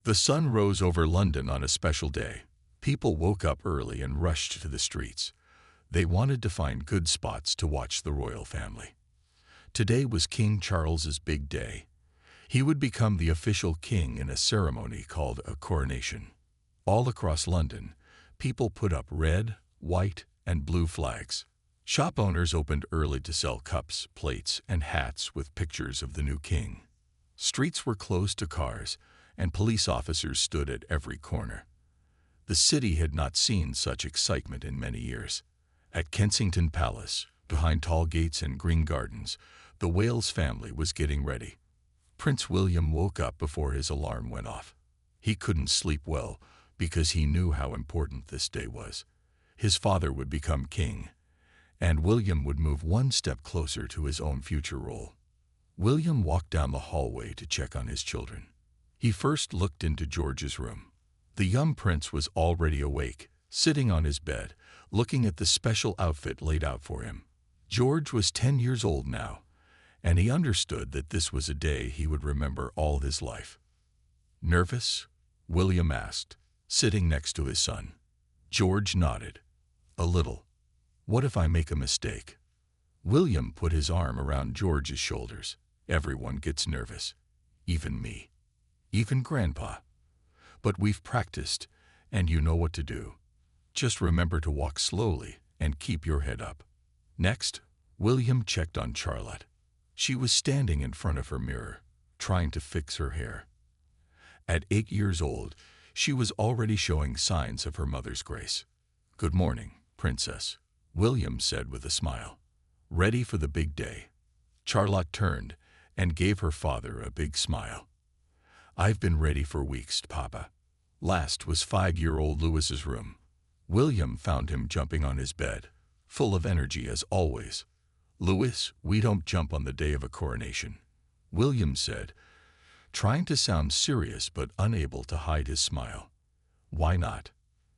The sun rose over London on a special day. People woke up early and rushed to the streets. They wanted to find good spots to watch the royal family. Today was King Charles's big day. He would become the official king in a ceremony called a coronation. All across London, people put up red, white, and blue flags. Shop owners opened early to sell cups, plates, and hats with pictures of the new king. Streets were closed to cars, and police officers stood at every corner. The city had not seen such excitement in many years. At Kensington Palace, behind tall gates and green gardens, the Wales family was getting ready. Prince William woke up before his alarm went off. He couldn't sleep well because he knew how important this day was. His father would become king, and William would move one step closer to his own future role. William walked down the hallway to check on his children. He first looked into George's room. The young prince was already awake, sitting on his bed, looking at the special outfit laid out for him. George was 10 years old now, and he understood that this was a day he would remember all his life. "Nervous?" William asked, sitting next to his son. George nodded. "A little. What if I make a mistake?" William put his arm around George's shoulders. "Everyone gets nervous. Even me. Even Grandpa. But we've practiced, and you know what to do. Just remember to walk slowly and keep your head up." Next, William checked on Charlotte. She was standing in front of her mirror, trying to fix her hair. At 8 years old, she was already showing signs of her mother's grace. "Good morning, Princess," William said with a smile. "Ready for the big day?" Charlotte turned and gave her father a big smile. "I've been ready for weeks, Papa." Last was 5-year-old Louis's room. William found him jumping on his bed, full of energy as always. "Louis, we don't jump on the day of a coronation," William said, trying to sound serious but unable to hide his smile. "Why not?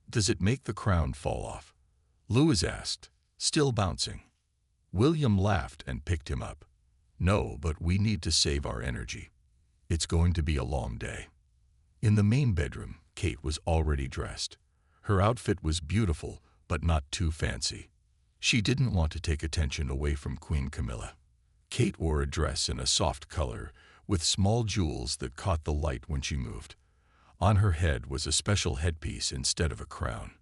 Does it make the crown fall off?" Louis asked, still bouncing. William laughed and picked him up. "No, but we need to save our energy. It's going to be a long day." In the main bedroom, Kate was already dressed. Her outfit was beautiful, but not too fancy. She didn't want to take attention away from Queen Camilla. Kate wore a dress in a soft color, with small jewels that caught the light when she moved. On her head was a special headpiece instead of a crown.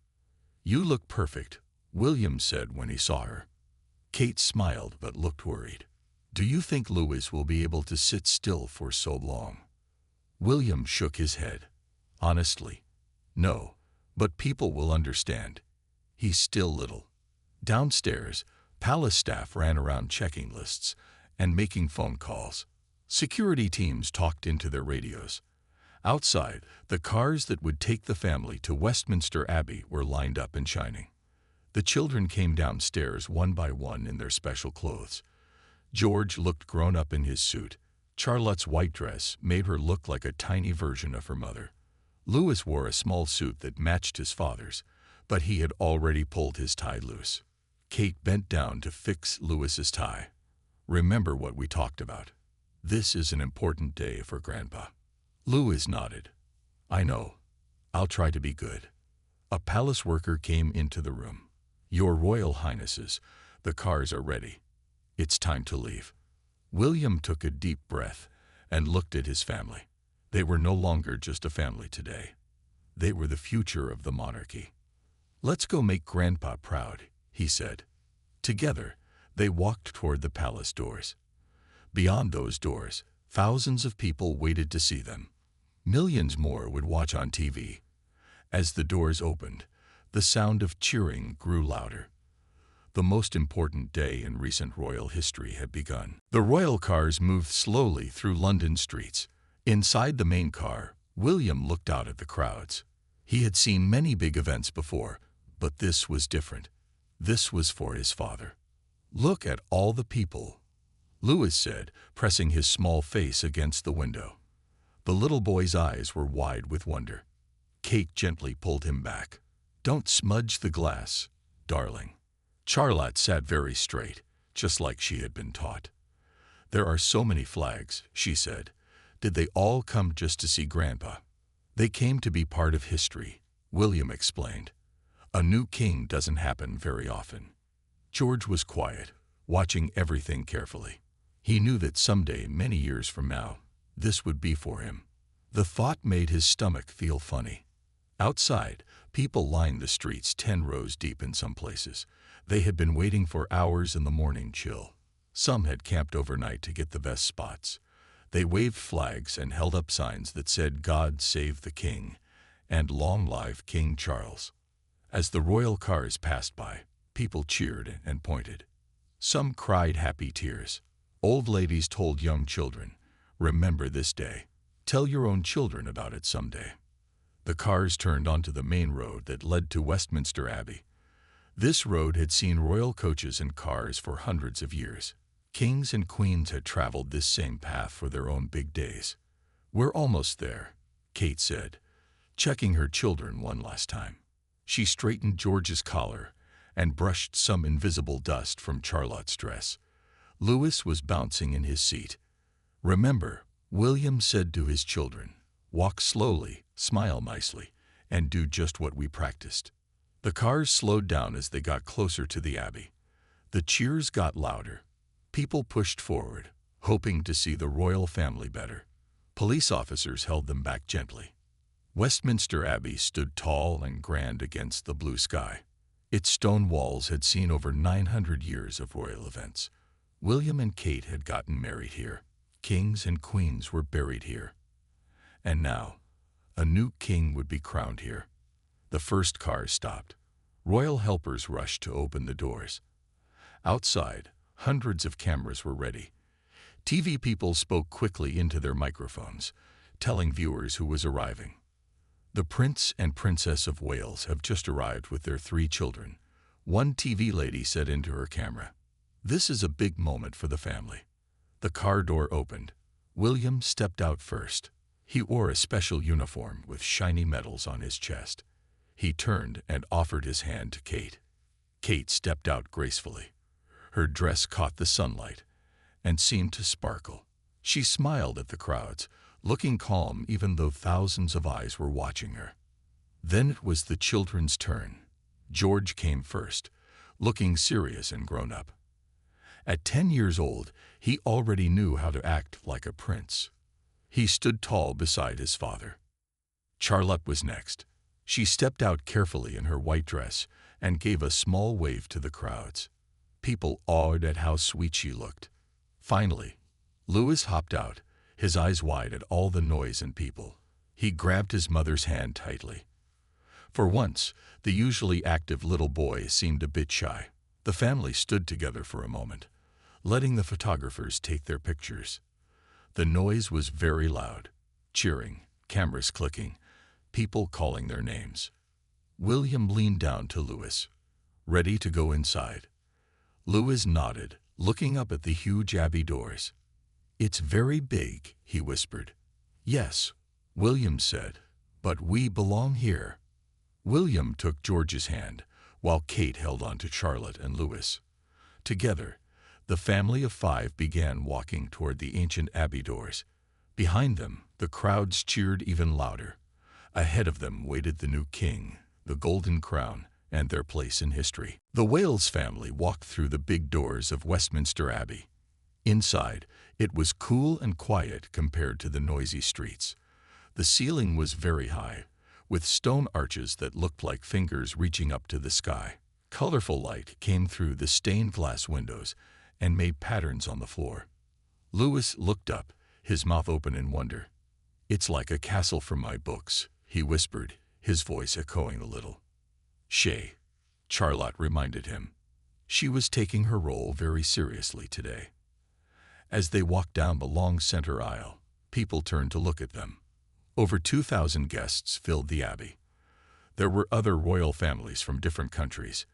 "You look perfect," William said when he saw her. Kate smiled but looked worried. "Do you think Louis will be able to sit still for so long?" William shook his head. "Honestly, no, but people will understand. He's still little." Downstairs, palace staff ran around checking lists and making phone calls. Security teams talked into their radios. Outside, the cars that would take the family to Westminster Abbey were lined up and shining. The children came downstairs one by one in their special clothes. George looked grown up in his suit. Charlotte's white dress made her look like a tiny version of her mother. Louis wore a small suit that matched his father's, but he had already pulled his tie loose. Kate bent down to fix Louis's tie. "Remember what we talked about. This is an important day for Grandpa." Louis nodded. "I know. I'll try to be good." A palace worker came into the room. "Your Royal Highnesses, the cars are ready. It's time to leave." William took a deep breath and looked at his family. They were no longer just a family today. They were the future of the monarchy. "Let's go make Grandpa proud," he said. Together, they walked toward the palace doors. Beyond those doors, thousands of people waited to see them. Millions more would watch on TV. As the doors opened, the sound of cheering grew louder. The most important day in recent royal history had begun. The royal cars moved slowly through London streets. Inside the main car, William looked out at the crowds. He had seen many big events before, but this was different. This was for his father. "Look at all the people," Louis said, pressing his small face against the window. The little boy's eyes were wide with wonder. Kate gently pulled him back. "Don't smudge the glass, darling." Charlotte sat very straight, just like she had been taught. "There are so many flags," she said. "Did they all come just to see Grandpa?" They came to be part of history, William explained. A new king doesn't happen very often. George was quiet, watching everything carefully. He knew that someday, many years from now, this would be for him. The thought made his stomach feel funny. Outside, people lined the streets 10 rows deep in some places. They had been waiting for hours in the morning chill. Some had camped overnight to get the best spots. They waved flags and held up signs that said, "God save the King," and "Long live King Charles." As the royal cars passed by, people cheered and pointed. Some cried happy tears. Old ladies told young children, "Remember this day. Tell your own children about it someday." The cars turned onto the main road that led to Westminster Abbey. This road had seen royal coaches and cars for hundreds of years. Kings and queens had traveled this same path for their own big days. "We're almost there," Kate said, checking her children one last time. She straightened George's collar and brushed some invisible dust from Charlotte's dress. Louis was bouncing in his seat. "Remember," William said to his children, "walk slowly, smile nicely, and do just what we practiced." The cars slowed down as they got closer to the Abbey. The cheers got louder. People pushed forward, hoping to see the royal family better. Police officers held them back gently. Westminster Abbey stood tall and grand against the blue sky. Its stone walls had seen over 900 years of royal events. William and Kate had gotten married here. Kings and queens were buried here. And now, a new king would be crowned here. The first car stopped. Royal helpers rushed to open the doors. Outside, hundreds of cameras were ready. TV people spoke quickly into their microphones, telling viewers who was arriving. "The Prince and Princess of Wales have just arrived with their 3 children," one TV lady said into her camera. "This is a big moment for the family." The car door opened. William stepped out first. He wore a special uniform with shiny medals on his chest. He turned and offered his hand to Kate. Kate stepped out gracefully. Her dress caught the sunlight and seemed to sparkle. She smiled at the crowds, looking calm even though thousands of eyes were watching her. Then it was the children's turn. George came first, looking serious and grown up. At 10 years old, he already knew how to act like a prince. He stood tall beside his father. Charlotte was next. She stepped out carefully in her white dress and gave a small wave to the crowds. People awed at how sweet she looked. Finally, Louis hopped out, his eyes wide at all the noise and people. He grabbed his mother's hand tightly. For once, the usually active little boy seemed a bit shy. The family stood together for a moment, letting the photographers take their pictures. The noise was very loud. Cheering, cameras clicking, people calling their names. William leaned down to Louis, ready to go inside. Louis nodded, looking up at the huge Abbey doors. "It's very big," he whispered. "Yes," William said, "but we belong here." William took George's hand, while Kate held on to Charlotte and Louis. Together, the family of 5 began walking toward the ancient Abbey doors. Behind them, the crowds cheered even louder. Ahead of them waited the new king, the golden crown, and their place in history. The Wales family walked through the big doors of Westminster Abbey. Inside, it was cool and quiet compared to the noisy streets. The ceiling was very high, with stone arches that looked like fingers reaching up to the sky. Colorful light came through the stained glass windows and made patterns on the floor. Louis looked up, his mouth open in wonder. "It's like a castle from my books," he whispered, his voice echoing a little. "Shay," Charlotte reminded him. She was taking her role very seriously today. As they walked down the long center aisle, people turned to look at them. Over 2,000 guests filled the Abbey. There were other royal families from different countries,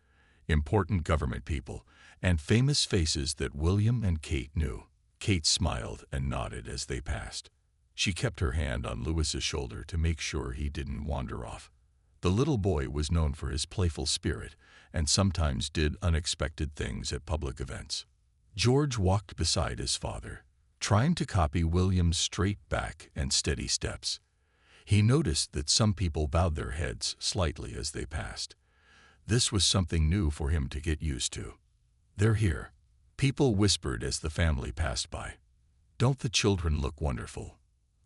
important government people, and famous faces that William and Kate knew. Kate smiled and nodded as they passed. She kept her hand on Louis's shoulder to make sure he didn't wander off. The little boy was known for his playful spirit and sometimes did unexpected things at public events. George walked beside his father, trying to copy William's straight back and steady steps. He noticed that some people bowed their heads slightly as they passed. This was something new for him to get used to. "They're here," people whispered as the family passed by. "Don't the children look wonderful?"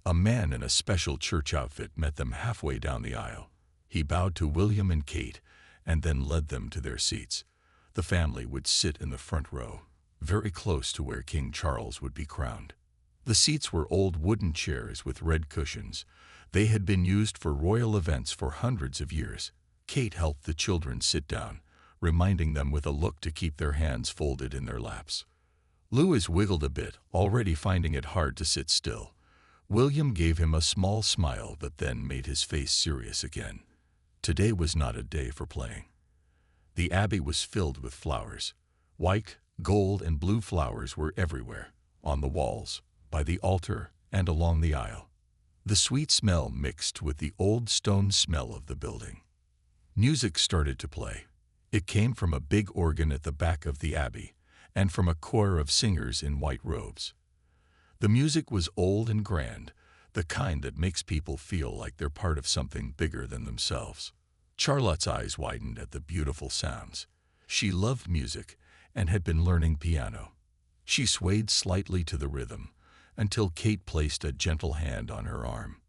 A man in a special church outfit met them halfway down the aisle. He bowed to William and Kate and then led them to their seats. The family would sit in the front row, very close to where King Charles would be crowned. The seats were old wooden chairs with red cushions. They had been used for royal events for hundreds of years. Kate helped the children sit down, reminding them with a look to keep their hands folded in their laps. Louis wiggled a bit, already finding it hard to sit still. William gave him a small smile but then made his face serious again. Today was not a day for playing. The abbey was filled with flowers. White, gold, and blue flowers were everywhere, on the walls, by the altar, and along the aisle. The sweet smell mixed with the old stone smell of the building. Music started to play. It came from a big organ at the back of the abbey, and from a choir of singers in white robes. The music was old and grand, the kind that makes people feel like they're part of something bigger than themselves. Charlotte's eyes widened at the beautiful sounds. She loved music and had been learning piano. She swayed slightly to the rhythm until Kate placed a gentle hand on her arm.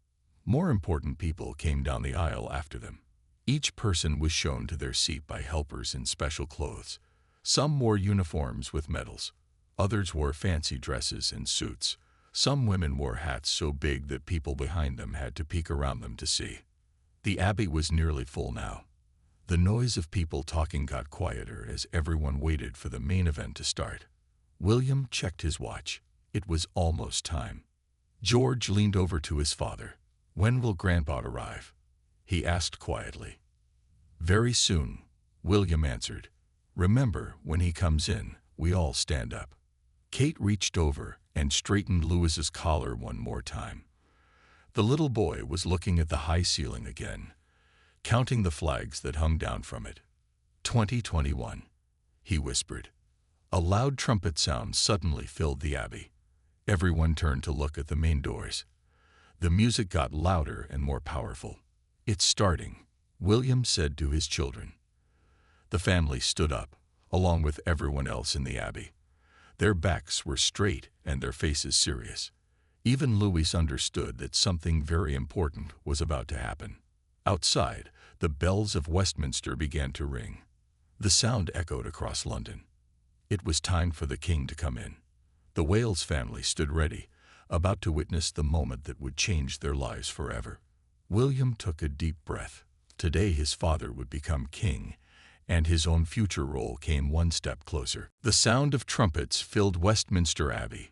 More important people came down the aisle after them. Each person was shown to their seat by helpers in special clothes. Some wore uniforms with medals. Others wore fancy dresses and suits. Some women wore hats so big that people behind them had to peek around them to see. The abbey was nearly full now. The noise of people talking got quieter as everyone waited for the main event to start. William checked his watch. It was almost time. George leaned over to his father. "When will Grandpa arrive?" he asked quietly. "Very soon," William answered. "Remember, when he comes in, we all stand up." Kate reached over and straightened Louis's collar one more time. The little boy was looking at the high ceiling again, counting the flags that hung down from it. 2021, he whispered. A loud trumpet sound suddenly filled the abbey. Everyone turned to look at the main doors. The music got louder and more powerful. "It's starting," William said to his children. The family stood up, along with everyone else in the abbey. Their backs were straight and their faces serious. Even Louis understood that something very important was about to happen. Outside, the bells of Westminster began to ring. The sound echoed across London. It was time for the king to come in. The Wales family stood ready, about to witness the moment that would change their lives forever. William took a deep breath. Today his father would become king, and his own future role came one step closer. The sound of trumpets filled Westminster Abbey.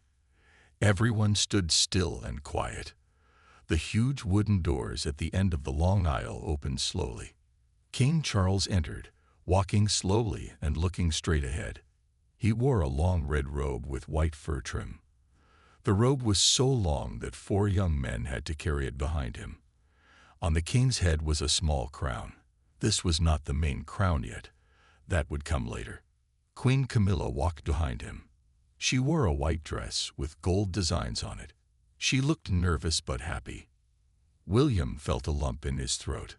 Everyone stood still and quiet. The huge wooden doors at the end of the long aisle opened slowly. King Charles entered, walking slowly and looking straight ahead. He wore a long red robe with white fur trim. The robe was so long that 4 young men had to carry it behind him. On the king's head was a small crown. This was not the main crown yet. That would come later. Queen Camilla walked behind him. She wore a white dress with gold designs on it. She looked nervous but happy. William felt a lump in his throat.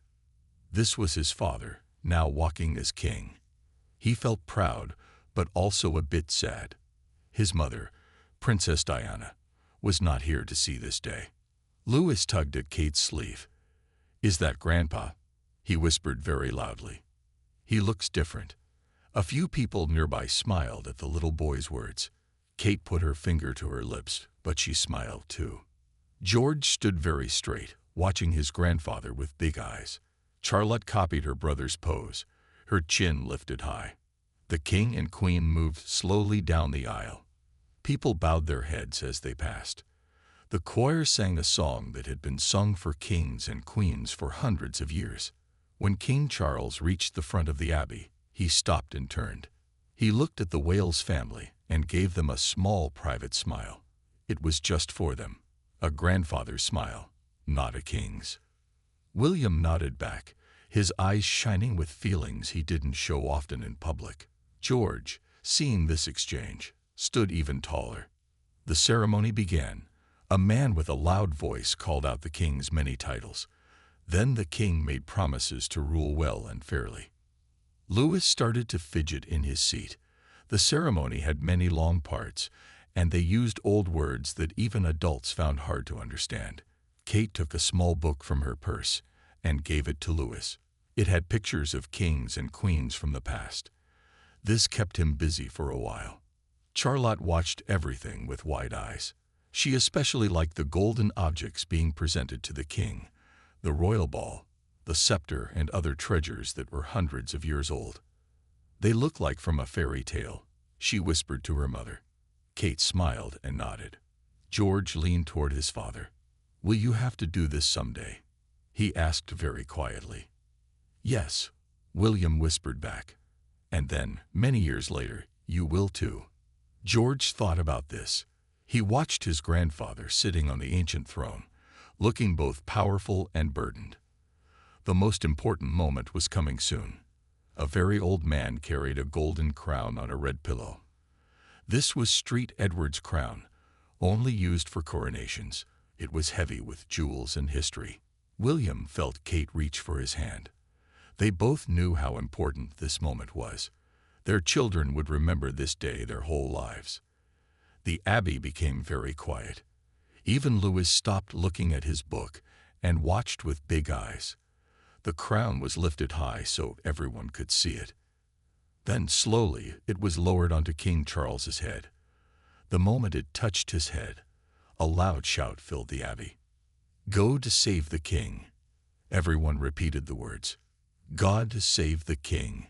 This was his father, now walking as king. He felt proud, but also a bit sad. His mother, Princess Diana, was not here to see this day. Louis tugged at Kate's sleeve. "Is that Grandpa?" he whispered very loudly. "He looks different." A few people nearby smiled at the little boy's words. Kate put her finger to her lips, but she smiled too. George stood very straight, watching his grandfather with big eyes. Charlotte copied her brother's pose, her chin lifted high. The king and queen moved slowly down the aisle. People bowed their heads as they passed. The choir sang a song that had been sung for kings and queens for hundreds of years. When King Charles reached the front of the abbey, he stopped and turned. He looked at the Wales family and gave them a small private smile. It was just for them, a grandfather's smile, not a king's. William nodded back, his eyes shining with feelings he didn't show often in public. George, seeing this exchange, stood even taller. The ceremony began. A man with a loud voice called out the king's many titles. Then the king made promises to rule well and fairly. Louis started to fidget in his seat. The ceremony had many long parts, and they used old words that even adults found hard to understand. Kate took a small book from her purse and gave it to Louis. It had pictures of kings and queens from the past. This kept him busy for a while. Charlotte watched everything with wide eyes. She especially liked the golden objects being presented to the king, the royal ball, the scepter, and other treasures that were hundreds of years old. They looked like from a fairy tale, she whispered to her mother. Kate smiled and nodded. George leaned toward his father. "Will you have to do this someday?" he asked very quietly. "Yes," William whispered back. "And then, many years later, you will too." George thought about this. He watched his grandfather sitting on the ancient throne, looking both powerful and burdened. The most important moment was coming soon. A very old man carried a golden crown on a red pillow. This was Street Edward's crown, only used for coronations. It was heavy with jewels and history. William felt Kate reach for his hand. They both knew how important this moment was. Their children would remember this day their whole lives. The abbey became very quiet. Even Louis stopped looking at his book and watched with big eyes. The crown was lifted high so everyone could see it. Then slowly it was lowered onto King Charles's head. The moment it touched his head, a loud shout filled the abbey. "God to save the king." Everyone repeated the words. "God to save the king."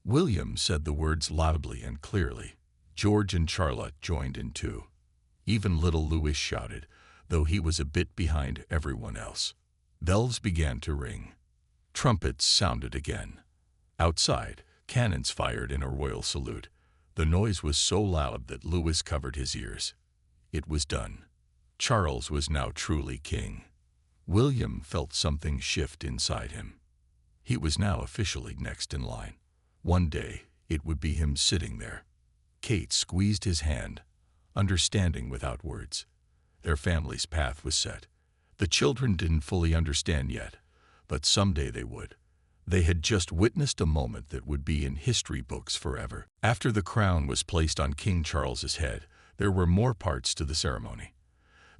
William said the words loudly and clearly. George and Charlotte joined in too. Even little Louis shouted, though he was a bit behind everyone else. Bells began to ring. Trumpets sounded again. Outside, cannons fired in a royal salute. The noise was so loud that Louis covered his ears. It was done. Charles was now truly king. William felt something shift inside him. He was now officially next in line. One day, it would be him sitting there. Kate squeezed his hand, understanding without words. Their family's path was set. The children didn't fully understand yet, but someday they would. They had just witnessed a moment that would be in history books forever. After the crown was placed on King Charles's head, there were more parts to the ceremony.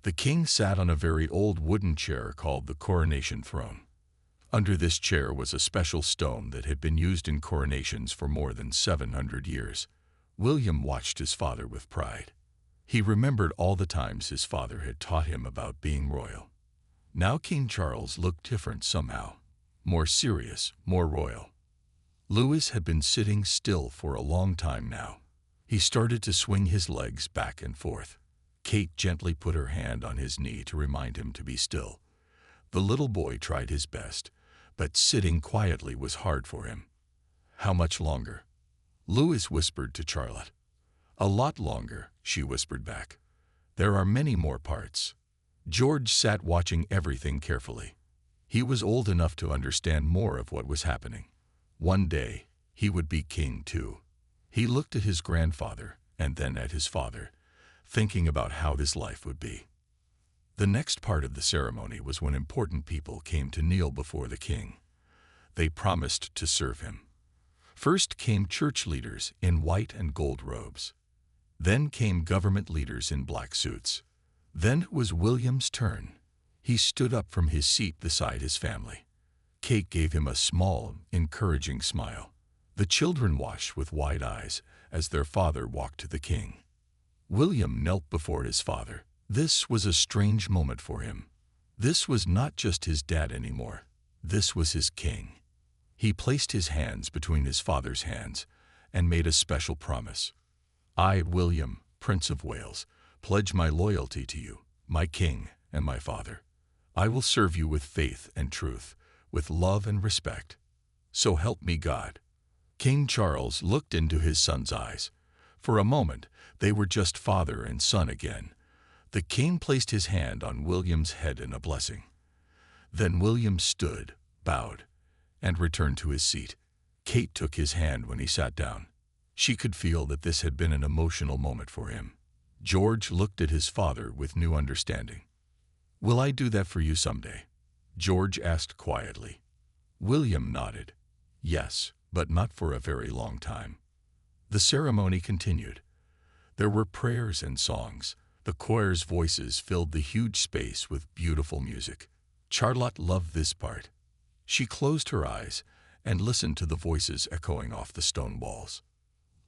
The king sat on a very old wooden chair called the Coronation throne. Under this chair was a special stone that had been used in coronations for more than 700 years. William watched his father with pride. He remembered all the times his father had taught him about being royal. Now King Charles looked different somehow, more serious, more royal. Louis had been sitting still for a long time now. He started to swing his legs back and forth. Kate gently put her hand on his knee to remind him to be still. The little boy tried his best, but sitting quietly was hard for him. "How much longer?" Louis whispered to Charlotte. "A lot longer," she whispered back. "There are many more parts." George sat watching everything carefully. He was old enough to understand more of what was happening. One day, he would be king too. He looked at his grandfather and then at his father, thinking about how this life would be. The next part of the ceremony was when important people came to kneel before the king. They promised to serve him. First came church leaders in white and gold robes. Then came government leaders in black suits. Then it was William's turn. He stood up from his seat beside his family. Kate gave him a small, encouraging smile. The children watched with wide eyes as their father walked to the king. William knelt before his father. This was a strange moment for him. This was not just his dad anymore. This was his king. He placed his hands between his father's hands and made a special promise. "I, William, Prince of Wales, pledge my loyalty to you, my king and my father. I will serve you with faith and truth, with love and respect. So help me God." King Charles looked into his son's eyes. For a moment, they were just father and son again. The king placed his hand on William's head in a blessing. Then William stood, bowed, and returned to his seat. Kate took his hand when he sat down. She could feel that this had been an emotional moment for him. George looked at his father with new understanding. "Will I do that for you someday?" George asked quietly. William nodded. "Yes, but not for a very long time." The ceremony continued. There were prayers and songs. The choir's voices filled the huge space with beautiful music. Charlotte loved this part. She closed her eyes and listened to the voices echoing off the stone walls.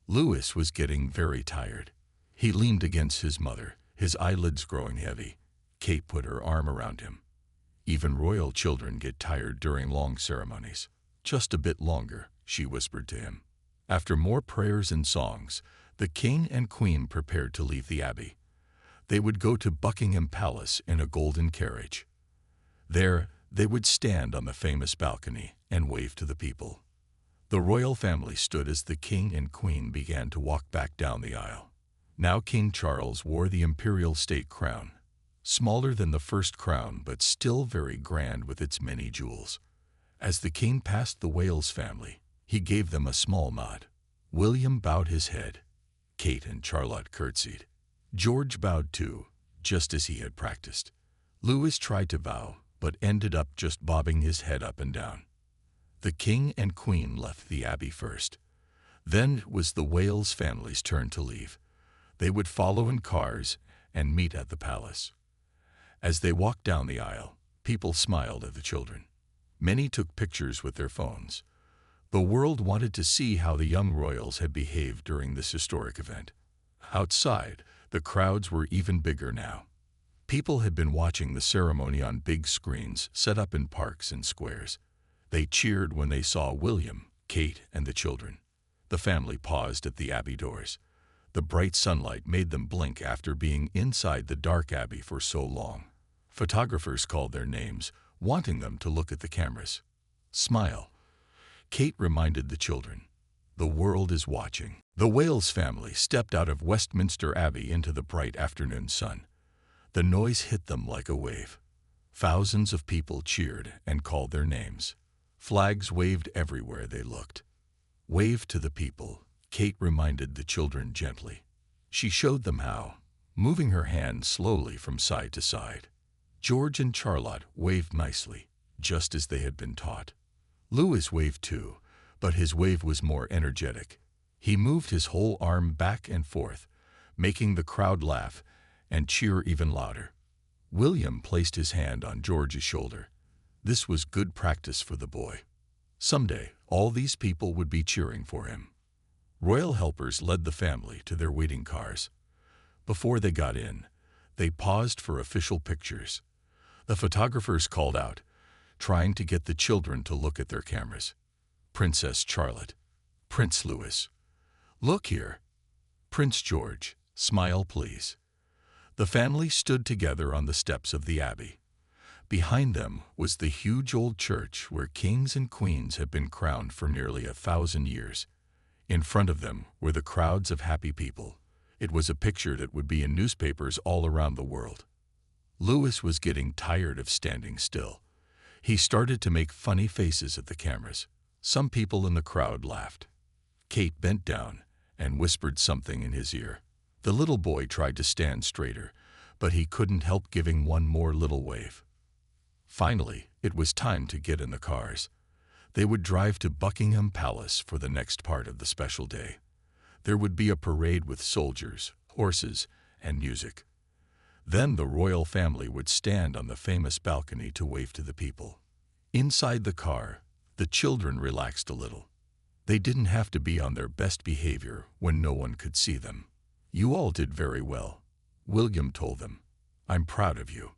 Louis was getting very tired. He leaned against his mother, his eyelids growing heavy. Kate put her arm around him. "Even royal children get tired during long ceremonies. Just a bit longer," she whispered to him. After more prayers and songs, the king and queen prepared to leave the abbey. They would go to Buckingham Palace in a golden carriage. There, they would stand on the famous balcony and wave to the people. The royal family stood as the king and queen began to walk back down the aisle. Now King Charles wore the imperial state crown, smaller than the first crown but still very grand with its many jewels. As the king passed the Wales family, he gave them a small nod. William bowed his head. Kate and Charlotte curtsied. George bowed too, just as he had practiced. Louis tried to bow, but ended up just bobbing his head up and down. The king and queen left the abbey first. Then it was the Wales family's turn to leave. They would follow in cars and meet at the palace. As they walked down the aisle, people smiled at the children. Many took pictures with their phones. The world wanted to see how the young royals had behaved during this historic event. Outside, the crowds were even bigger now. People had been watching the ceremony on big screens set up in parks and squares. They cheered when they saw William, Kate, and the children. The family paused at the abbey doors. The bright sunlight made them blink after being inside the dark abbey for so long. Photographers called their names, wanting them to look at the cameras. "Smile," Kate reminded the children. "The world is watching." The Wales family stepped out of Westminster Abbey into the bright afternoon sun. The noise hit them like a wave. Thousands of people cheered and called their names. Flags waved everywhere they looked. "Wave to the people," Kate reminded the children gently. She showed them how, moving her hand slowly from side to side. George and Charlotte waved nicely, just as they had been taught. Louis waved too, but his wave was more energetic. He moved his whole arm back and forth, making the crowd laugh and cheer even louder. William placed his hand on George's shoulder. This was good practice for the boy. Someday, all these people would be cheering for him. Royal helpers led the family to their waiting cars. Before they got in, they paused for official pictures. The photographers called out, trying to get the children to look at their cameras. "Princess Charlotte," "Prince Louis," "Look here," "Prince George, smile please." The family stood together on the steps of the abbey. Behind them was the huge old church where kings and queens had been crowned for nearly 1,000 years. In front of them were the crowds of happy people. It was a picture that would be in newspapers all around the world. Louis was getting tired of standing still. He started to make funny faces at the cameras. Some people in the crowd laughed. Kate bent down and whispered something in his ear. The little boy tried to stand straighter, but he couldn't help giving one more little wave. Finally, it was time to get in the cars. They would drive to Buckingham Palace for the next part of the special day. There would be a parade with soldiers, horses, and music. Then the royal family would stand on the famous balcony to wave to the people. Inside the car, the children relaxed a little. They didn't have to be on their best behavior when no one could see them. "You all did very well," William told them. "I'm proud of you."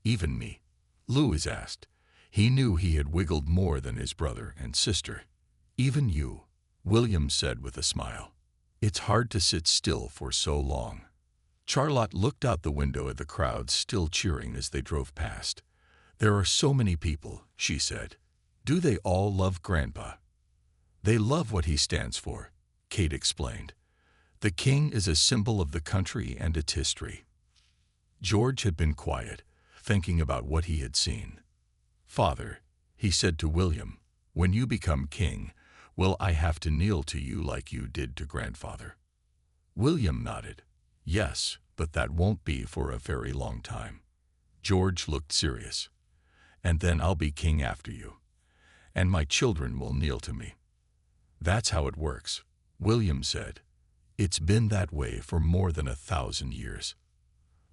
"Even me?" Louis asked. He knew he had wiggled more than his brother and sister. "Even you," William said with a smile. "It's hard to sit still for so long." Charlotte looked out the window at the crowd still cheering as they drove past. "There are so many people," she said. "Do they all love Grandpa?" "They love what he stands for," Kate explained. "The king is a symbol of the country and its history." George had been quiet, thinking about what he had seen. "Father," he said to William, "when you become king, will I have to kneel to you like you did to Grandfather?" William nodded. Yes, but that won't be for a very long time. George looked serious. And then I'll be king after you. And my children will kneel to me. That's how it works, William said. It's been that way for more than 1,000 years.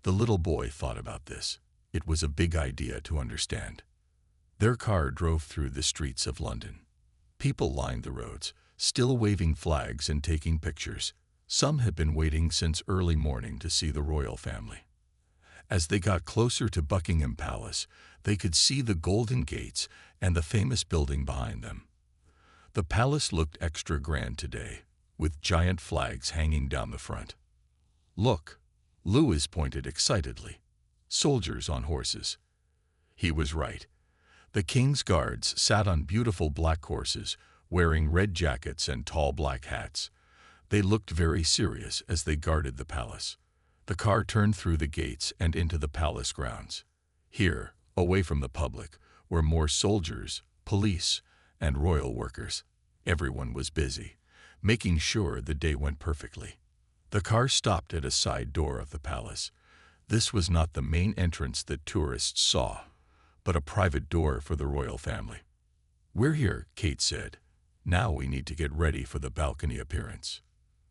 The little boy thought about this. It was a big idea to understand. Their car drove through the streets of London. People lined the roads, still waving flags and taking pictures. Some had been waiting since early morning to see the royal family. As they got closer to Buckingham Palace, they could see the golden gates and the famous building behind them. The palace looked extra grand today, with giant flags hanging down the front. Look, Louis pointed excitedly. Soldiers on horses. He was right. The king's guards sat on beautiful black horses, wearing red jackets and tall black hats. They looked very serious as they guarded the palace. The car turned through the gates and into the palace grounds. Here, away from the public, were more soldiers, police, and royal workers. Everyone was busy, making sure the day went perfectly. The car stopped at a side door of the palace. This was not the main entrance that tourists saw, but a private door for the royal family. "We're here," Kate said. "Now we need to get ready for the balcony appearance."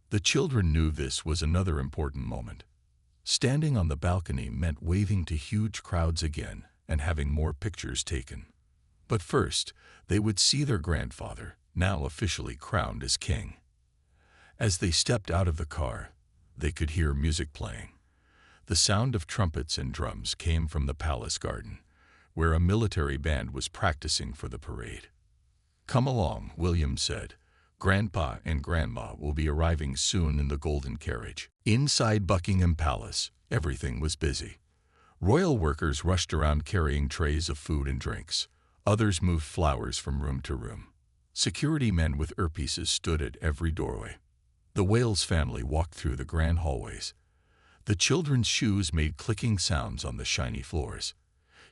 The children knew this was another important moment. Standing on the balcony meant waving to huge crowds again and having more pictures taken. But first, they would see their grandfather, now officially crowned as king. As they stepped out of the car, they could hear music playing. The sound of trumpets and drums came from the palace garden, where a military band was practicing for the parade. "Come along," William said. "Grandpa and Grandma will be arriving soon in the golden carriage." Inside Buckingham Palace, everything was busy. Royal workers rushed around carrying trays of food and drinks. Others moved flowers from room to room. Security men with earpieces stood at every doorway. The Wales family walked through the grand hallways. The children's shoes made clicking sounds on the shiny floors.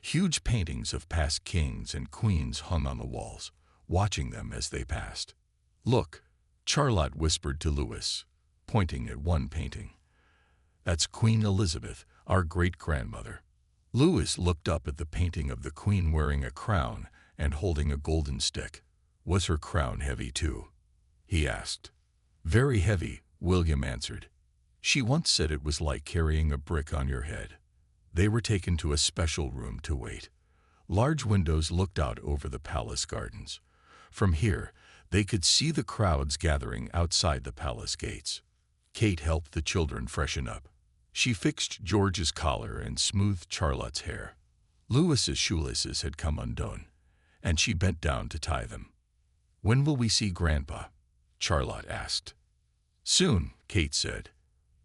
Huge paintings of past kings and queens hung on the walls, watching them as they passed. "Look," Charlotte whispered to Louis, pointing at one painting. "That's Queen Elizabeth, our great-grandmother." Louis looked up at the painting of the queen wearing a crown and holding a golden stick. "Was her crown heavy too?" he asked. "Very heavy," William answered. "She once said it was like carrying a brick on your head." They were taken to a special room to wait. Large windows looked out over the palace gardens. From here, they could see the crowds gathering outside the palace gates. Kate helped the children freshen up. She fixed George's collar and smoothed Charlotte's hair. Louis's shoelaces had come undone, and she bent down to tie them. "When will we see Grandpa?" Charlotte asked. "Soon," Kate said.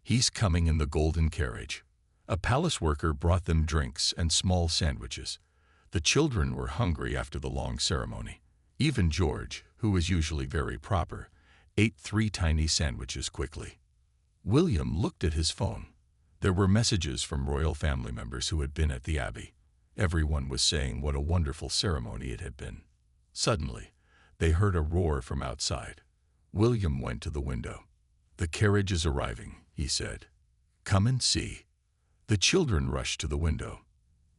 "He's coming in the golden carriage." A palace worker brought them drinks and small sandwiches. The children were hungry after the long ceremony. Even George, who was usually very proper, ate 3 tiny sandwiches quickly. William looked at his phone. There were messages from royal family members who had been at the Abbey. Everyone was saying what a wonderful ceremony it had been. Suddenly, they heard a roar from outside. William went to the window. "The carriage is arriving," he said. "Come and see." The children rushed to the window.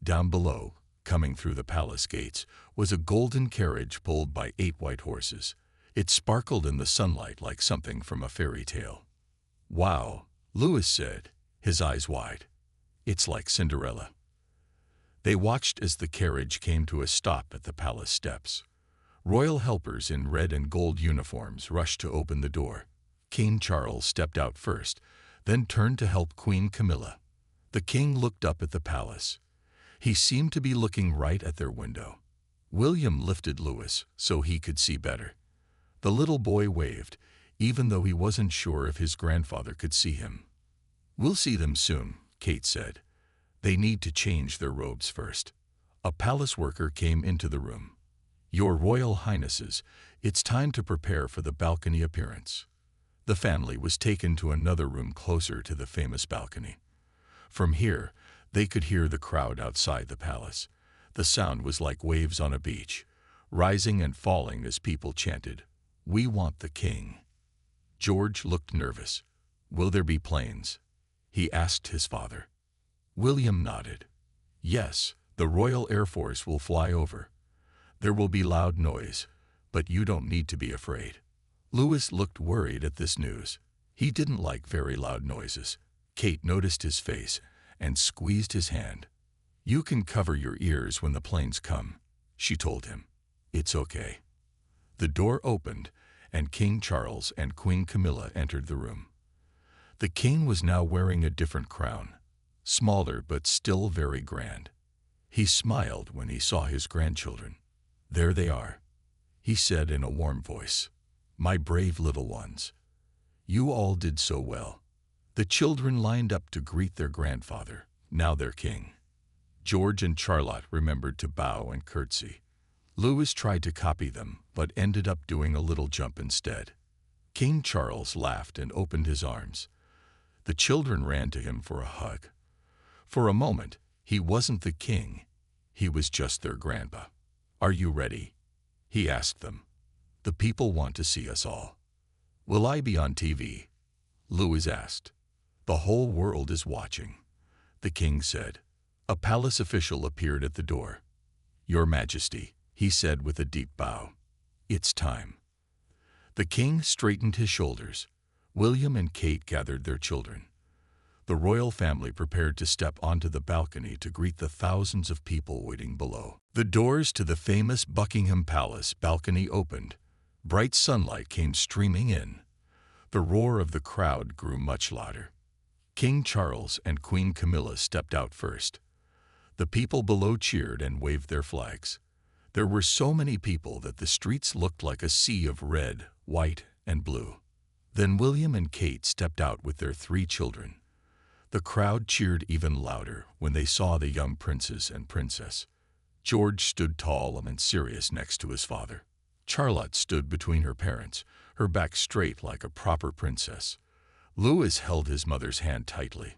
Down below, coming through the palace gates, was a golden carriage pulled by 8 white horses. It sparkled in the sunlight like something from a fairy tale. "Wow," Louis said, his eyes wide. "It's like Cinderella." They watched as the carriage came to a stop at the palace steps. Royal helpers in red and gold uniforms rushed to open the door. King Charles stepped out first, then turned to help Queen Camilla. The king looked up at the palace. He seemed to be looking right at their window. William lifted Louis so he could see better. The little boy waved, even though he wasn't sure if his grandfather could see him. "We'll see them soon," Kate said. "They need to change their robes first." A palace worker came into the room. "Your Royal Highnesses, it's time to prepare for the balcony appearance." The family was taken to another room closer to the famous balcony. From here, they could hear the crowd outside the palace. The sound was like waves on a beach, rising and falling as people chanted, "We want the king." George looked nervous. "Will there be planes?" he asked his father. William nodded. Yes, the Royal Air Force will fly over. There will be loud noise, but you don't need to be afraid. Louis looked worried at this news. He didn't like very loud noises. Kate noticed his face and squeezed his hand. You can cover your ears when the planes come, she told him. It's okay. The door opened, and King Charles and Queen Camilla entered the room. The king was now wearing a different crown, smaller but still very grand. He smiled when he saw his grandchildren. There they are, he said in a warm voice. My brave little ones. You all did so well. The children lined up to greet their grandfather, now their king. George and Charlotte remembered to bow and curtsy. Louis tried to copy them, but ended up doing a little jump instead. King Charles laughed and opened his arms. The children ran to him for a hug. For a moment, he wasn't the king. He was just their grandpa. Are you ready? He asked them. The people want to see us all. Will I be on TV? Louis asked. The whole world is watching, the king said. A palace official appeared at the door. Your Majesty, he said with a deep bow. It's time. The king straightened his shoulders. William and Kate gathered their children. The royal family prepared to step onto the balcony to greet the thousands of people waiting below. The doors to the famous Buckingham Palace balcony opened. Bright sunlight came streaming in. The roar of the crowd grew much louder. King Charles and Queen Camilla stepped out first. The people below cheered and waved their flags. There were so many people that the streets looked like a sea of red, white, and blue. Then William and Kate stepped out with their 3 children. The crowd cheered even louder when they saw the young princes and princess. George stood tall and serious next to his father. Charlotte stood between her parents, her back straight like a proper princess. Louis held his mother's hand tightly.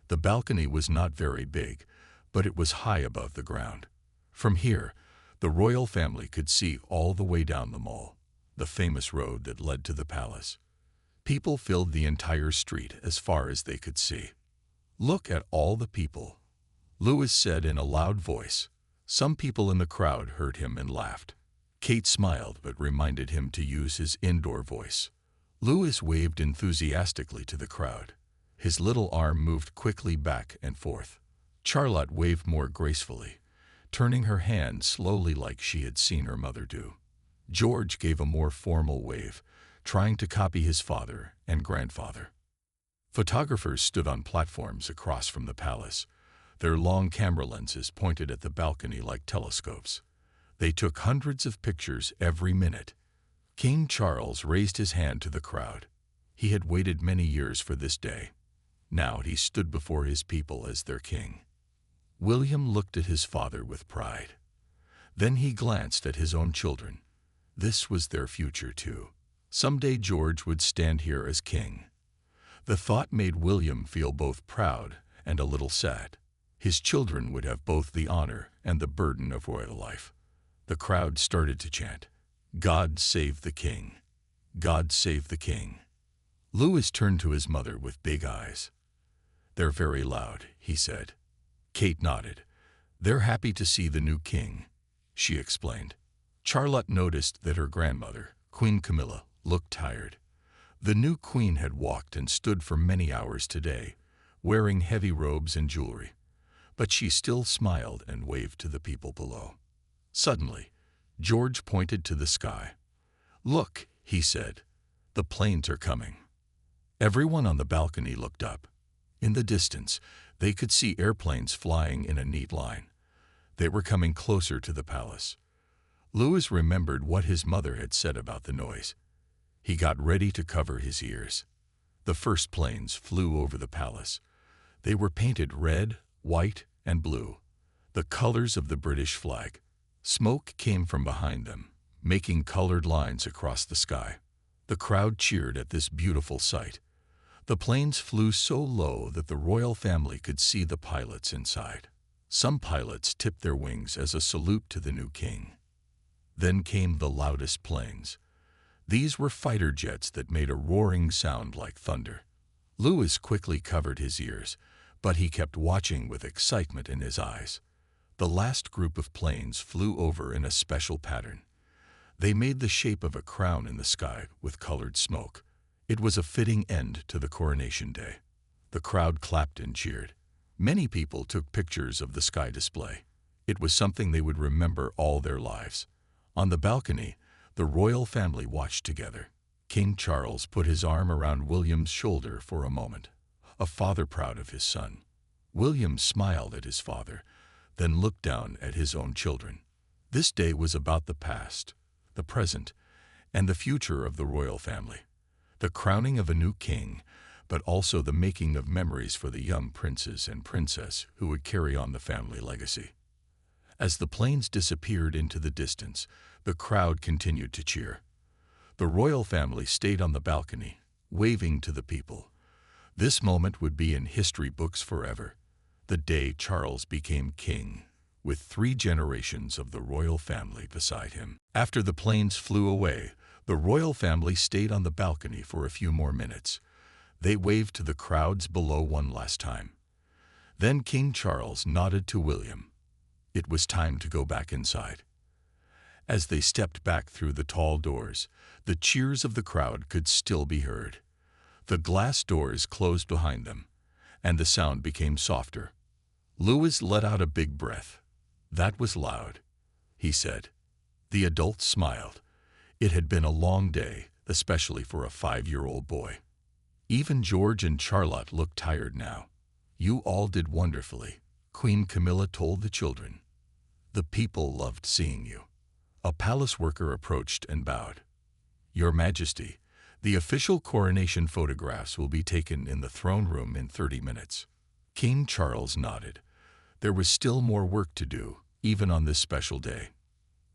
The balcony was not very big, but it was high above the ground. From here, the royal family could see all the way down the Mall, the famous road that led to the palace. People filled the entire street as far as they could see. Look at all the people, Louis said in a loud voice. Some people in the crowd heard him and laughed. Kate smiled but reminded him to use his indoor voice. Louis waved enthusiastically to the crowd. His little arm moved quickly back and forth. Charlotte waved more gracefully, turning her hand slowly like she had seen her mother do. George gave a more formal wave, trying to copy his father and grandfather. Photographers stood on platforms across from the palace, their long camera lenses pointed at the balcony like telescopes. They took hundreds of pictures every minute. King Charles raised his hand to the crowd. He had waited many years for this day. Now he stood before his people as their king. William looked at his father with pride. Then he glanced at his own children. This was their future too. Someday George would stand here as king. The thought made William feel both proud and a little sad. His children would have both the honor and the burden of royal life. The crowd started to chant, God save the king! God save the king! Louis turned to his mother with big eyes. They're very loud, he said. Kate nodded. They're happy to see the new king, she explained. Charlotte noticed that her grandmother, Queen Camilla, looked tired. The new queen had walked and stood for many hours today, wearing heavy robes and jewelry. But she still smiled and waved to the people below. Suddenly, George pointed to the sky. Look, he said, the planes are coming. Everyone on the balcony looked up. In the distance, they could see airplanes flying in a neat line. They were coming closer to the palace. Louis remembered what his mother had said about the noise. He got ready to cover his ears. The first planes flew over the palace. They were painted red, white, and blue, the colors of the British flag. Smoke came from behind them, making colored lines across the sky. The crowd cheered at this beautiful sight. The planes flew so low that the royal family could see the pilots inside. Some pilots tipped their wings as a salute to the new king. Then came the loudest planes. These were fighter jets that made a roaring sound like thunder. Louis quickly covered his ears, but he kept watching with excitement in his eyes. The last group of planes flew over in a special pattern. They made the shape of a crown in the sky with colored smoke. It was a fitting end to the Coronation Day. The crowd clapped and cheered. Many people took pictures of the sky display. It was something they would remember all their lives. On the balcony, the royal family watched together. King Charles put his arm around William's shoulder for a moment, a father proud of his son. William smiled at his father, then looked down at his own children. This day was about the past, the present, and the future of the royal family. The crowning of a new king, but also the making of memories for the young princes and princess who would carry on the family legacy. As the planes disappeared into the distance, the crowd continued to cheer. The royal family stayed on the balcony, waving to the people. This moment would be in history books forever, the day Charles became king, with 3 generations of the royal family beside him. After the planes flew away, the royal family stayed on the balcony for a few more minutes. They waved to the crowds below one last time. Then King Charles nodded to William. It was time to go back inside. As they stepped back through the tall doors, the cheers of the crowd could still be heard. The glass doors closed behind them, and the sound became softer. Louis let out a big breath. "That was loud," he said. The adults smiled. It had been a long day, especially for a 5-year-old boy. Even George and Charlotte looked tired now. "You all did wonderfully," Queen Camilla told the children. "The people loved seeing you." A palace worker approached and bowed. "Your Majesty, the official coronation photographs will be taken in the throne room in 30 minutes. King Charles nodded. There was still more work to do, even on this special day.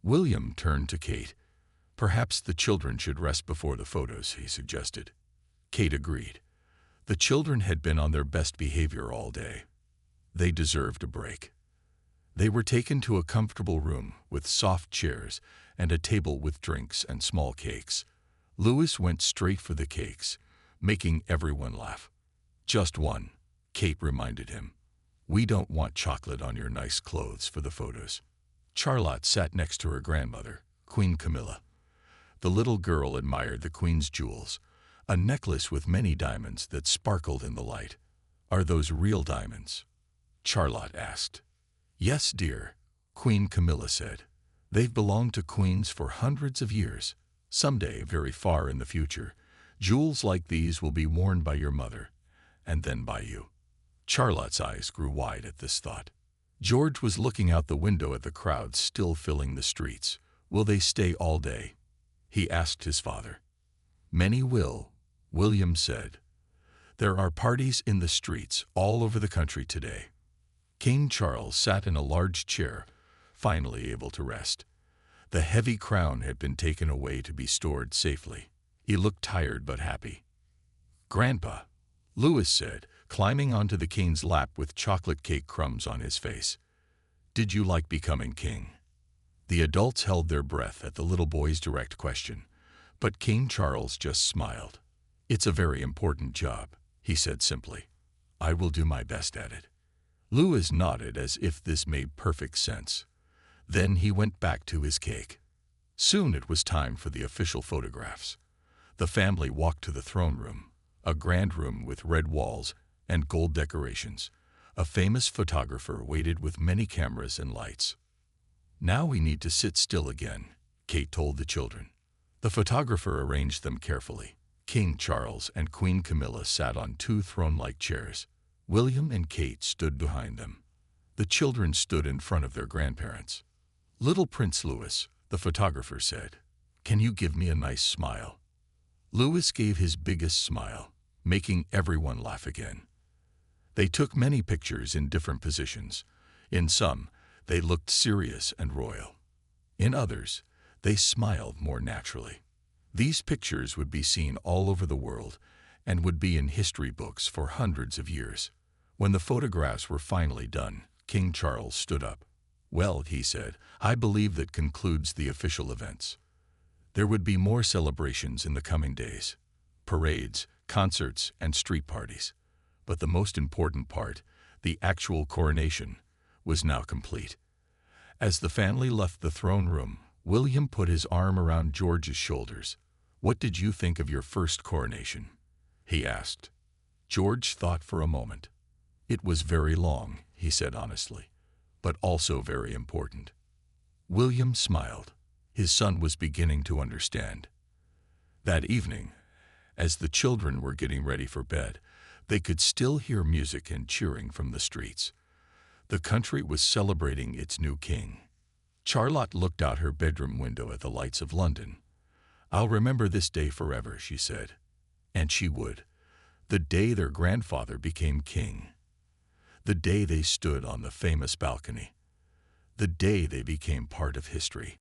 William turned to Kate. "Perhaps the children should rest before the photos," he suggested. Kate agreed. The children had been on their best behavior all day. They deserved a break. They were taken to a comfortable room with soft chairs and a table with drinks and small cakes. Louis went straight for the cakes, making everyone laugh. "Just one," Kate reminded him. "We don't want chocolate on your nice clothes for the photos." Charlotte sat next to her grandmother, Queen Camilla. The little girl admired the Queen's jewels, a necklace with many diamonds that sparkled in the light. "Are those real diamonds?" Charlotte asked. "Yes, dear," Queen Camilla said. "They've belonged to queens for hundreds of years. Someday, very far in the future, jewels like these will be worn by your mother, and then by you." Charlotte's eyes grew wide at this thought. George was looking out the window at the crowd still filling the streets. "Will they stay all day?" he asked his father. "Many will," William said. "There are parties in the streets all over the country today." King Charles sat in a large chair, finally able to rest. The heavy crown had been taken away to be stored safely. He looked tired but happy. "Grandpa," Louis said, climbing onto the king's lap with chocolate cake crumbs on his face. "Did you like becoming king?" The adults held their breath at the little boy's direct question, but King Charles just smiled. "It's a very important job," he said simply. "I will do my best at it." Louis nodded as if this made perfect sense. Then he went back to his cake. Soon it was time for the official photographs. The family walked to the throne room, a grand room with red walls and gold decorations. A famous photographer waited with many cameras and lights. "Now we need to sit still again," Kate told the children. The photographer arranged them carefully. King Charles and Queen Camilla sat on 2 throne-like chairs. William and Kate stood behind them. The children stood in front of their grandparents. "Little Prince Louis," the photographer said, "can you give me a nice smile?" Louis gave his biggest smile, making everyone laugh again. They took many pictures in different positions. In some, they looked serious and royal. In others, they smiled more naturally. These pictures would be seen all over the world and would be in history books for hundreds of years. When the photographs were finally done, King Charles stood up. "Well," he said, "I believe that concludes the official events. There would be more celebrations in the coming days. Parades, concerts, and street parties. But the most important part, the actual coronation, was now complete. As the family left the throne room, William put his arm around George's shoulders. "What did you think of your first coronation?" he asked. George thought for a moment. "It was very long," he said honestly, "but also very important." William smiled. His son was beginning to understand. That evening, as the children were getting ready for bed, they could still hear music and cheering from the streets. The country was celebrating its new king. Charlotte looked out her bedroom window at the lights of London. "I'll remember this day forever," she said. And she would. The day their grandfather became king. The day they stood on the famous balcony. The day they became part of history.